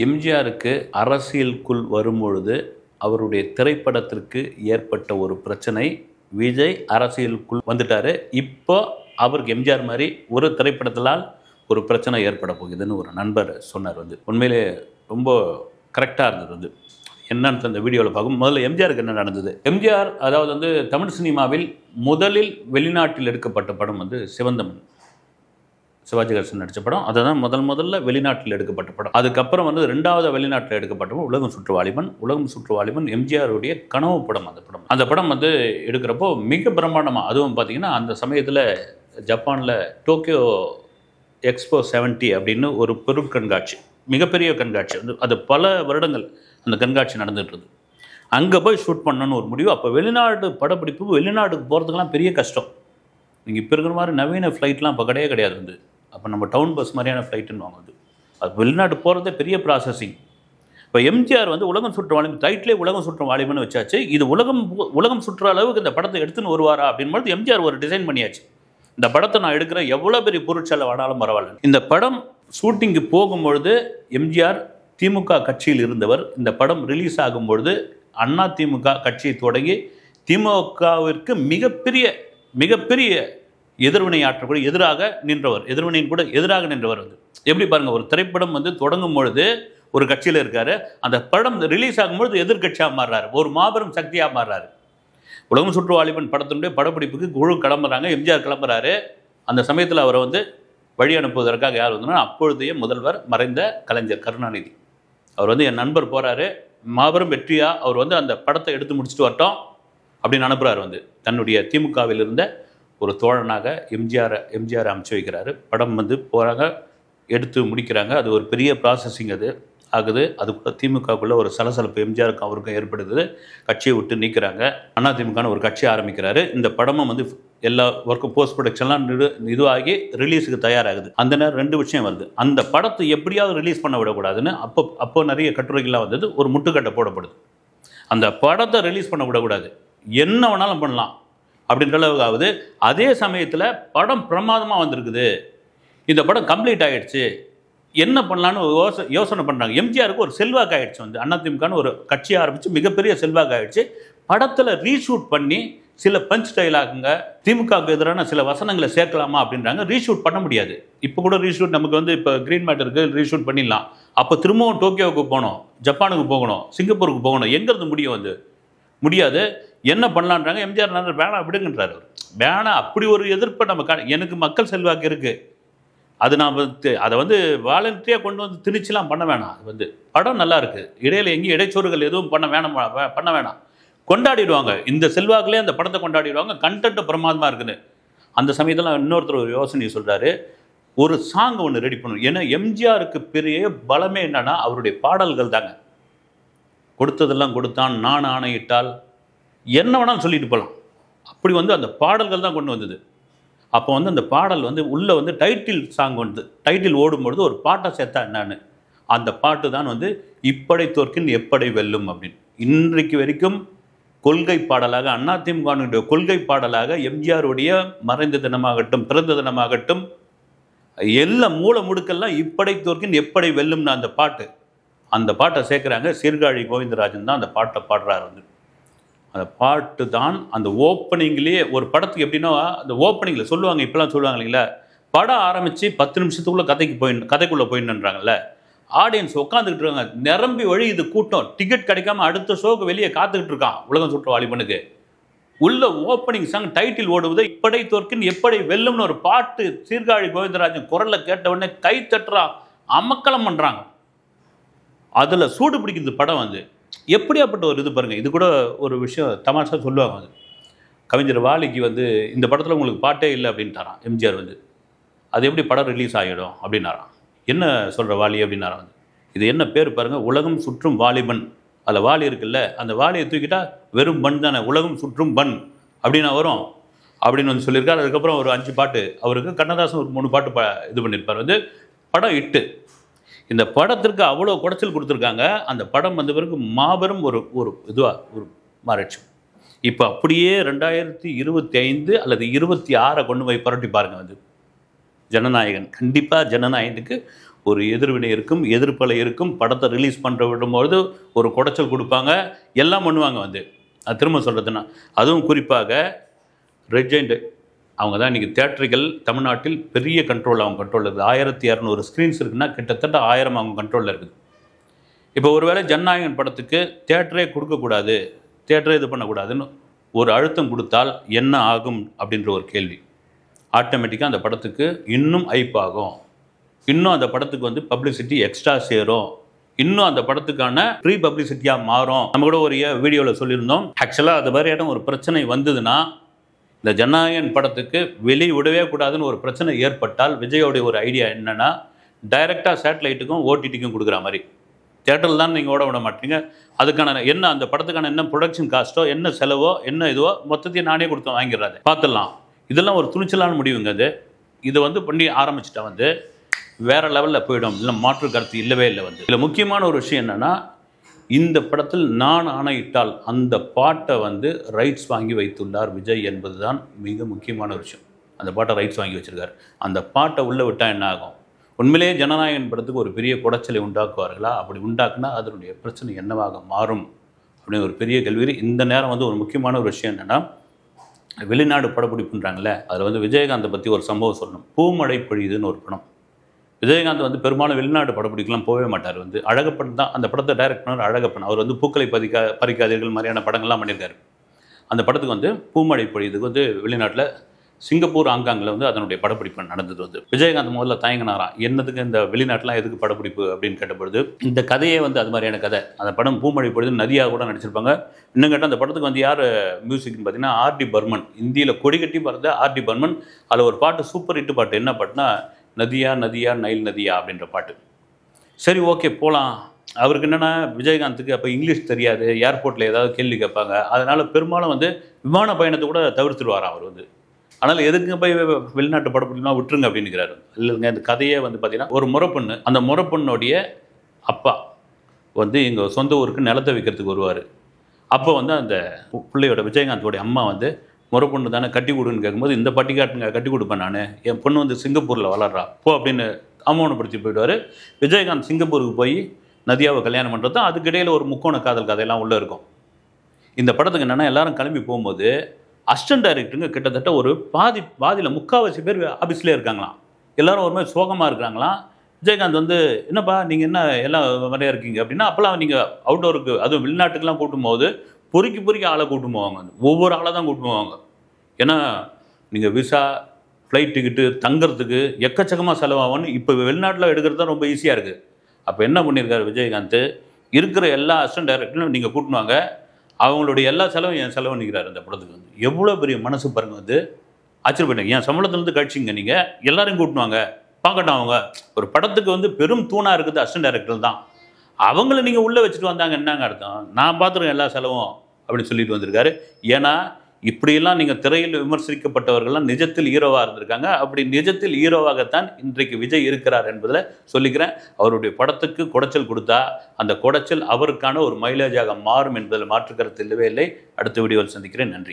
எம்ஜிஆருக்கு அரசியலுக்குள் வரும்பொழுது அவருடைய திரைப்படத்திற்கு ஏற்பட்ட ஒரு பிரச்சனை. விஜய் அரசியலுக்குள் வந்துட்டாரு. இப்போ அவருக்கு எம்ஜிஆர் மாதிரி ஒரு திரைப்படத்தினால் ஒரு பிரச்சனை ஏற்பட போகுதுன்னு ஒரு நண்பர் சொன்னார். உண்மையிலே ரொம்ப கரெக்டாக இருந்தது. என்னன்னு அந்த வீடியோவில் பார்க்கும் முதல்ல எம்ஜிஆருக்கு என்ன நடந்தது. எம்ஜிஆர் அதாவது தமிழ் சினிமாவில் முதலில் வெளிநாட்டில் எடுக்கப்பட்ட படம் சிவந்தமன், சிவாஜி கணேசன் நடித்த படம். அதுதான் முதல்ல வெளிநாட்டில் எடுக்கப்பட்ட படம். அதுக்கப்புறம் ரெண்டாவது வெளிநாட்டில் எடுக்கப்பட்ட படம் உலகம் சுற்று வாலிபன். உலகம் சுற்று வாலிபன் எம்ஜிஆருடைய கனவு படம். அந்த படம் எடுக்கிறப்போ மிக பிரம்மாண்டமாக, அதுவும் பார்த்தீங்கன்னா அந்த சமயத்தில் ஜப்பானில் டோக்கியோ எக்ஸ்போ 70 அப்படின்னு ஒரு பொருட்கண்காட்சி, மிகப்பெரிய கண்காட்சி. அது பல வருடங்கள் அந்த கண்காட்சி நடந்துகிட்டு. அங்கே போய் ஷூட் பண்ணணும்னு ஒரு முடிவு. அப்போ வெளிநாடு படப்பிடிப்பு, வெளிநாட்டுக்கு போகிறதுக்கெல்லாம் பெரிய கஷ்டம். நீங்கள் இப்போ இருக்கிற மாதிரி நவீன ஃப்ளைட்லாம் இப்போ கிடையாது. அப்போ நம்ம டவுன் பஸ் மாதிரியான ஃப்ளைட்டுன்னு வாங்குது. அது வெளிநாட்டு போகிறதே பெரிய ப்ராசஸிங். இப்போ எம்ஜிஆர் உலகம் சுற்று வாலிபன், டைட்டிலே உலகம் சுற்று வாலிபன் வச்சாச்சு. இது உலகம் சுற்றுற அளவுக்கு இந்த படத்தை எடுத்துன்னு வருவாரா அப்படின்போது எம்ஜிஆர் ஒரு டிசைன் பண்ணியாச்சு. இந்த படத்தை நான் எடுக்கிறேன், எவ்வளோ பெரிய பொருட்செலவு ஆனாலும் பரவாயில்ல. இந்த படம் ஷூட்டிங்கு போகும்பொழுது எம்ஜிஆர் திமுக கட்சியில் இருந்தவர். இந்த படம் ரிலீஸ் ஆகும்பொழுது அண்ணா திமுக கட்சியை தொடங்கி திமுகவிற்கு மிகப்பெரிய எதிர்வினை ஆற்றக்கூடிய எதிர்வினையின் கூட எதிராக நின்றவர். எப்படி பாருங்கள், ஒரு திரைப்படம் தொடங்கும் பொழுது ஒரு கட்சியில் இருக்காரு, அந்த படம் ரிலீஸ் ஆகும்பொழுது எதிர்கட்சியாக மாறுறாரு, ஒரு மாபெரும் சக்தியாக மாறுறாரு. உலகம் சுற்று வாலிபன் படத்தினுடைய படப்பிடிப்புக்கு குழு கிளம்புறாங்க, எம்ஜிஆர் கிளம்புறாரு. அந்த சமயத்தில் அவரை வழி அனுப்புவதற்காக யார் வந்தோம்னா அப்பொழுதைய முதல்வர் மறைந்த கலைஞர் கருணாநிதி. அவர் என் நண்பர் போகிறாரு, மாபெரும் வெற்றியாக அவர் அந்த படத்தை எடுத்து முடிச்சுட்டு வரட்டும் அப்படின்னு அனுப்புகிறார். தன்னுடைய திமுகவில் இருந்த ஒரு தோழனாக எம்ஜிஆர் அமைச்சு வைக்கிறாரு. படம் போகிறாங்க, எடுத்து முடிக்கிறாங்க. அது ஒரு பெரிய ப்ராசஸிங் ஆகுது. அதுக்குள்ள திமுகவுக்குள்ளே ஒரு சலசலப்பு எம்ஜிஆருக்கும் அவருக்கும் ஏற்படுது. கட்சியை விட்டு நீக்கிறாங்க. அண்ணா திமுகன்னு ஒரு கட்சி ஆரம்பிக்கிறாரு. இந்த படமும் எல்லா ஒர்க்கும் போஸ்ட் ப்ரொடக்ஷன்லாம் இதுவாகி ரிலீஸுக்கு தயாராகுது. அந்த நேரம் 2 விஷயம் வருது. அந்த படத்தை எப்படியாவது ரிலீஸ் பண்ண விடக்கூடாதுன்னு அப்போ நிறைய கட்டுரைகள்லாம் வந்தது. ஒரு முட்டுக்கட்டை போடப்படுது. அந்த படத்தை ரிலீஸ் பண்ண விடக்கூடாது, என்ன வேணாலும் பண்ணலாம் அப்படின்ற அளவுக்கு ஆகுது. அதே சமயத்தில் படம் பிரமாதமாக வந்திருக்குது, இந்த படம் கம்ப்ளீட் ஆகிடுச்சு, என்ன பண்ணலான்னு யோசனை பண்ணுறாங்க. எம்ஜிஆருக்கு ஒரு செல்வாக்கு ஆகிடுச்சு. அதிமுகன்னு ஒரு கட்சி ஆரம்பித்து மிகப்பெரிய செல்வாக்கு ஆகிடுச்சு. படத்தில் ரீஷூட் பண்ணி சில பஞ்ச் டைலாகுங்க, திமுகவுக்கு எதிரான சில வசனங்களை சேர்க்கலாமா அப்படின்றாங்க. ரீஷூட் பண்ண முடியாது. இப்போ கூட ரீஷூட் நமக்கு இப்போ க்ரீன் மேட்டருக்கு ரீஷூட் பண்ணிடலாம். அப்போ திரும்பவும் டோக்கியோவுக்கு போகணும், ஜப்பானுக்கு போகணும், சிங்கப்பூருக்கு போகணும், எங்கேருந்து முடியும்? முடியாது. என்ன பண்ணலான்றாங்க. எம்ஜிஆர் வேணாம் விடுங்கன்றார். வேணாம், அப்படி ஒரு எதிர்ப்பை எனக்கு மக்கள் செல்வாக்கு இருக்குது, அது நான் அதை வாலண்டியாக கொண்டு திணிச்சலாம் பண்ண வேணாம். அது படம் நல்லா இருக்குது, இடையில எங்கேயும் இடைச்சோறுகள் எதுவும் பண்ண வேணாம், கொண்டாடிடுவாங்க. இந்த செல்வாக்குலேயே அந்த படத்தை கொண்டாடிடுவாங்க. கண்டென்ட் பிரமாதமாக இருக்குது. அந்த சமயத்தில் இன்னொருத்தர் ஒரு யோசனை சொல்கிறாரு, ஒரு சாங் ஒன்று ரெடி பண்ணணும். ஏன்னா எம்ஜிஆருக்கு பெரிய பலமே என்னன்னா அவருடைய பாடல்கள் தாங்க. கொடுத்ததெல்லாம் கொடுத்தான், நான் ஆணையிட்டால், என்ன வேணாலும் சொல்லிட்டு போகலாம். அப்படி அந்த பாடல்கள் தான் கொண்டு வந்தது. அப்போ அந்த பாடல் உள்ளே டைட்டில் சாங் டைட்டில் ஓடும்பொழுது ஒரு பாட்டை சேர்த்தா என்னன்னு, அந்த பாட்டு தான் இப்படை தோற்கின் எப்படை வெல்லும் அப்படின்னு. இன்றைக்கு வரைக்கும் கொள்கை பாடலாக, அதிமுகவினுடைய கொள்கை பாடலாக, எம்ஜிஆருடைய மறைந்த தினமாகட்டும் பிறந்த தினமாகட்டும் எல்லா மூல முடுக்கெல்லாம் இப்படை தோற்கின் எப்படை வெல்லும்னு அந்த பாட்டை சேர்க்குறாங்க. சீர்காழி கோவிந்தராஜன் தான் அந்த பாட்டை பாடுறாரு. அந்த பாட்டு தான் அந்த ஓப்பனிங்லேயே ஒரு படத்துக்கு எப்படின்னா அந்த ஓப்பனிங்கில் சொல்லுவாங்க, இப்போலாம் சொல்லுவாங்க இல்லைங்களா, படம் ஆரம்பித்து 10 நிமிஷத்துக்குள்ளே கதைக்குள்ளே போயின்னுன்றாங்கல்ல. ஆடியன்ஸ் உட்காந்துக்கிட்டு இருக்காங்க, நிரம்பி வழியுது கூட்டம். டிக்கெட் கிடைக்காம அடுத்த ஷோக்கு வெளியே காத்துக்கிட்டு இருக்கான் உலகம் சுற்று வாலிபனுக்கு. உள்ள ஓப்பனிங் சாங் டைட்டில் ஓடுவது இப்படை தோற்கின் எப்படை வெல்லும்னு ஒரு பாட்டு. சீர்காழி கோவிந்தராஜன் குரலில் கேட்ட உடனே கை தட்டுறான், அமக்கலம் பண்ணுறாங்க. அதில் சூடு பிடிக்குது படம். எப்படியாப்பட்ட ஒரு இது பாருங்கள். இது கூட ஒரு விஷயம் தமாஷா சொல்லுவாங்க. கவிஞர் வாலிக்கு இந்த படத்தில் உங்களுக்கு பாட்டே இல்லை அப்படின்ட்டாரான் எம்ஜிஆர். அது எப்படி படம் ரிலீஸ் ஆகிடும் அப்படின்னாரான். என்ன சொல்கிற வாலி அப்படின்னாரான். இது என்ன பேர் பாருங்கள், உலகம் சுற்றும் வாலிபன். அதில் வாலி இருக்குல்ல, அந்த வாலியை தூக்கிட்டா வெறும் பன் தானே, உலகம் சுற்றும் பன் அப்படின்னா வரும் அப்படின்னு சொல்லியிருக்காரு. அதுக்கப்புறம் ஒரு 5 பாட்டு அவருக்கு, கண்ணதாசன் ஒரு 3 பாட்டு இது பண்ணியிருப்பார். படம் இட்டு. இந்த படத்திற்கு அவ்வளோ குடைச்சல் கொடுத்துருக்காங்க. அந்த படம் பிறகு மாபெரும் ஒரு இதுவாக மாறிடுச்சு. இப்போ அப்படியே 2025 அல்லது 26 கொண்டு போய் புரட்டி பாருங்கள். ஜனநாயகன் கண்டிப்பாக ஜனநாயகனுக்கு ஒரு எதிர்வினை இருக்கும், எதிர்ப்பலை இருக்கும். படத்தை ரிலீஸ் பண்ணுற விடும்போது ஒரு குடைச்சல் கொடுப்பாங்க, எல்லாம் பண்ணுவாங்க வந்து. அது திரும்ப சொல்கிறதுன்னா, அதுவும் குறிப்பாக ரெட் ஜெயண்ட் அவங்க தான் இன்றைக்கி தியேட்டர்கள் தமிழ்நாட்டில் பெரிய கண்ட்ரோல் அவங்க கண்ட்ரோலில் இருக்குது. 1200 ஸ்க்ரீன்ஸ் இருக்குன்னா கிட்டத்தட்ட 1000 அவங்க கண்ட்ரோலில் இருக்குது. இப்போ ஒருவேளை ஜனநாயகன் படத்துக்கு தியேட்டரே கொடுக்கக்கூடாது, தியேட்டரே இது பண்ணக்கூடாதுன்னு ஒரு அழுத்தம் கொடுத்தால் என்ன ஆகும் அப்படின்ற ஒரு கேள்வி. ஆட்டோமேட்டிக்காக அந்த படத்துக்கு இன்னும் ஹைப் ஆகும், இன்னும் அந்த படத்துக்கு வந்து பப்ளிசிட்டி எக்ஸ்ட்ரா சேரும், இன்னும் அந்த படத்துக்கான ப்ரீ பப்ளிசிட்டியாக மாறும். நம்ம கூட ஒரு வீடியோவில் சொல்லியிருந்தோம். ஆக்சுவலாக அது மாதிரியான ஒரு பிரச்சனை வந்ததுன்னா இந்த ஜனநாயகன் படத்துக்கு வெளியே விடவே கூடாதுன்னு ஒரு பிரச்சனை ஏற்பட்டால் விஜயோடைய ஒரு ஐடியா என்னென்னா, டைரெக்டாக சேட்டலைட்டுக்கும் ஓடிடிக்கும் கொடுக்குற மாதிரி. தியேட்டரில் தான் நீங்கள் ஓட விட மாட்டீங்க, அதுக்கான என்ன அந்த படத்துக்கான என்ன ப்ரொடக்ஷன் காஸ்ட்டோ, என்ன செலவோ, என்ன இதுவோ மொத்தத்தையும் நானே கொடுத்து வாங்கிடுறாரு, பார்த்துடலாம். இதெல்லாம் ஒரு துணிச்சலான முடிவுங்க. அது இது வந்து பண்ணி ஆரம்பிச்சிட்டா வந்து வேறு லெவலில் போயிடும். இல்லை மாற்று கருத்து இல்லவே இல்லை வந்து. இதில் முக்கியமான ஒரு விஷயம் என்னென்னா, இந்த படத்தில் நான் ஆணையிட்டால் அந்த பாட்டை வந்து ரைட்ஸ் வாங்கி வைத்துள்ளார் விஜய் என்பது தான் மிக முக்கியமான ஒரு விஷயம். அந்த பாட்டை ரைட்ஸ் வாங்கி வச்சுருக்காரு. அந்த பாட்டை உள்ளே விட்டால் என்ன ஆகும்? உண்மையிலேயே ஜனநாயகன் படத்துக்கு ஒரு பெரிய குடைச்சலை உண்டாக்குவார்களா? அப்படி உண்டாக்குனா அதனுடைய பிரச்சனை என்னவாக மாறும் அப்படின்னு ஒரு பெரிய கேள்வி. இந்த நேரம் வந்து ஒரு முக்கியமான ஒரு விஷயம் என்னென்னா, வெளிநாடு படப்பிடிப்புன்றாங்களே, அதில் வந்து விஜயகாந்தை பற்றி ஒரு சம்பவம் சொல்லணும். பூமழை பொழியுதுன்னு ஒரு படம். விஜயகாந்த் வந்து பெரும்பாலும் வெளிநாடு படப்பிடிக்கலாம் போகவே மாட்டார். வந்து அழகப்பன் தான் அந்த படத்தை டைரக்ட் பண்ணார். அழகப்பன் அவர் வந்து பூக்களை பறிக்காதீர்கள் மாதிரியான படங்கள்லாம் பண்ணியிருக்காரு. அந்த படத்துக்கு வந்து பூமழை பொழியுதுக்கு வந்து வெளிநாட்டில் சிங்கப்பூர், ஹாங்காங்கில் வந்து அதனுடைய படப்பிடிப்பு நடந்தது. வந்து விஜயகாந்த் முதல்ல தயங்கினாராம், என்னதுக்கு இந்த வெளிநாட்டிலாம் எதுக்கு படப்பிடிப்பு அப்படின்னு கேட்டபொழுது, இந்த கதையே வந்து அது மாதிரியான கதை. அந்த படம் பூமழை பொழுது நதியாக கூட நடிச்சிருப்பாங்க. இன்னும் கேட்டால் அந்த படத்துக்கு வந்து யார் மியூசிக்னு பார்த்தீங்கன்னா ஆர்டி பர்மன். இந்தியில் கொடி கட்டி பார்த்த ஆர்டி பர்மன். அதில் ஒரு பாட்டு சூப்பர் ஹிட் பாட்டு. என்ன பாட்டுனா, நதியா நதியா நைல் நதியா அப்படின்ற பாட்டு. சரி, ஓகே போகலாம். அவருக்கு என்னென்னா, விஜயகாந்துக்கு அப்போ இங்கிலீஷ் தெரியாது, ஏர்போர்ட்டில் ஏதாவது கேள்வி கேட்பாங்க, அதனால் பெரும்பாலும் வந்து விமான பயணத்தை கூட தவிர்த்துருவாராம் அவர் வந்து. ஆனால் எதுக்குங்க போய் வெளிநாட்டு படப்பிடிப்புனா விட்டுருங்க அப்படின்னுக்கிறாரு. இல்லைங்க, இந்த கதையே வந்து பார்த்தீங்கன்னா, ஒரு முறப்பொண்ணு, அந்த முறப்பொண்ணுடைய அப்பா வந்து எங்கள் சொந்த ஊருக்கு நிலத்தை விற்கிறதுக்கு வருவார். அப்போ வந்து அந்த பிள்ளையோட விஜயகாந்தோடைய அம்மா வந்து முறப்பொண்ணு தானே கட்டி கொடுன்னு கேட்கும்போது, இந்த பட்டிக்காட்டுங்க கட்டி கொடுப்பேன் நான், என் பொண்ணு வந்து சிங்கப்பூரில் வளர்றா போ அப்படின்னு அவமானப்படுத்தி போயிடுவார். விஜயகாந்த் சிங்கப்பூருக்கு போய் நதியாவை கல்யாணம் பண்ணுறது தான். அதுக்கிடையில் ஒரு முக்கோண காதல் கதையெல்லாம் உள்ளே இருக்கும். இந்த படத்துக்கு என்னென்னா, எல்லாரும் கிளம்பி போகும்போது அசிஸ்டன்ட் டைரக்டருங்க கிட்டத்தட்ட ஒரு பாதியில் முக்கால்வாசி பேர் ஆஃபீஸ்லேயே இருக்காங்களாம். எல்லோரும் ஒரு மாதிரி சோகமாக இருக்கிறாங்களாம். விஜயகாந்த் வந்து, என்னப்பா நீங்கள் என்ன எல்லாம் மாதிரியா இருக்கீங்க அப்படின்னா, அப்போல்லாம் நீங்கள் அவுட்டோருக்கு அதுவும் வெளிநாட்டுக்கெல்லாம் கூட்டும் போது பொறுக்கி ஆளை கூட்டும் போவாங்க. ஒவ்வொரு ஆளாக தான் கூட்டும் போவாங்க. ஏன்னா நீங்கள் விசா, ஃப்ளைட் டிக்கெட்டு, தங்கிறதுக்கு எக்கச்சக்கமாக செலவாகும்னு இப்போ வெளிநாட்டில் எடுக்கிறது தான் ரொம்ப ஈஸியாக இருக்குது. அப்போ என்ன பண்ணியிருக்காரு விஜயகாந்த், இருக்கிற எல்லா அசிஸ்டன்ட் டைரக்டரும் நீங்கள் கூட்டினுவாங்க, அவங்களுடைய எல்லா செலவும் என் செலவு நிற்கிறார் அந்த படத்துக்கு. வந்து எவ்வளோ பெரிய மனசு பாருங்கள். வந்து ஆச்சரியப்பட்டேன். என் சம்பளத்துலேருந்து கழிச்சிங்க, நீங்கள் எல்லாரையும் கூட்டினுவாங்க, பார்க்கட்டும். அவங்க ஒரு படத்துக்கு வந்து பெரும் தூணாக இருக்குது அசிஸ்டன்ட் டைரக்டர் தான். அவங்கள நீங்கள் உள்ளே வச்சுட்டு வந்தாங்க என்னங்க அர்த்தம்? நான் பார்த்துருக்கேன் எல்லா செலவும் அப்படின்னு சொல்லிட்டு வந்திருக்காரு. ஏன்னா இப்படியெல்லாம் நீங்கள் திரையில் விமர்சிக்கப்பட்டவர்கள்லாம் நிஜத்தில் ஹீரோவாக இருந்திருக்காங்க. அப்படி நிஜத்தில் ஹீரோவாகத்தான் இன்றைக்கு விஜய் இருக்கிறார் என்பதில் சொல்லிக்கிறேன். அவருடைய படத்துக்கு குடைச்சல் கொடுத்தா அந்த குடைச்சல் அவருக்கான ஒரு மைலேஜாக மாறும் என்பதில் மாற்று கருத்து இல்லவே இல்லை. அடுத்த வீடியோவில் சந்திக்கிறேன். நன்றி.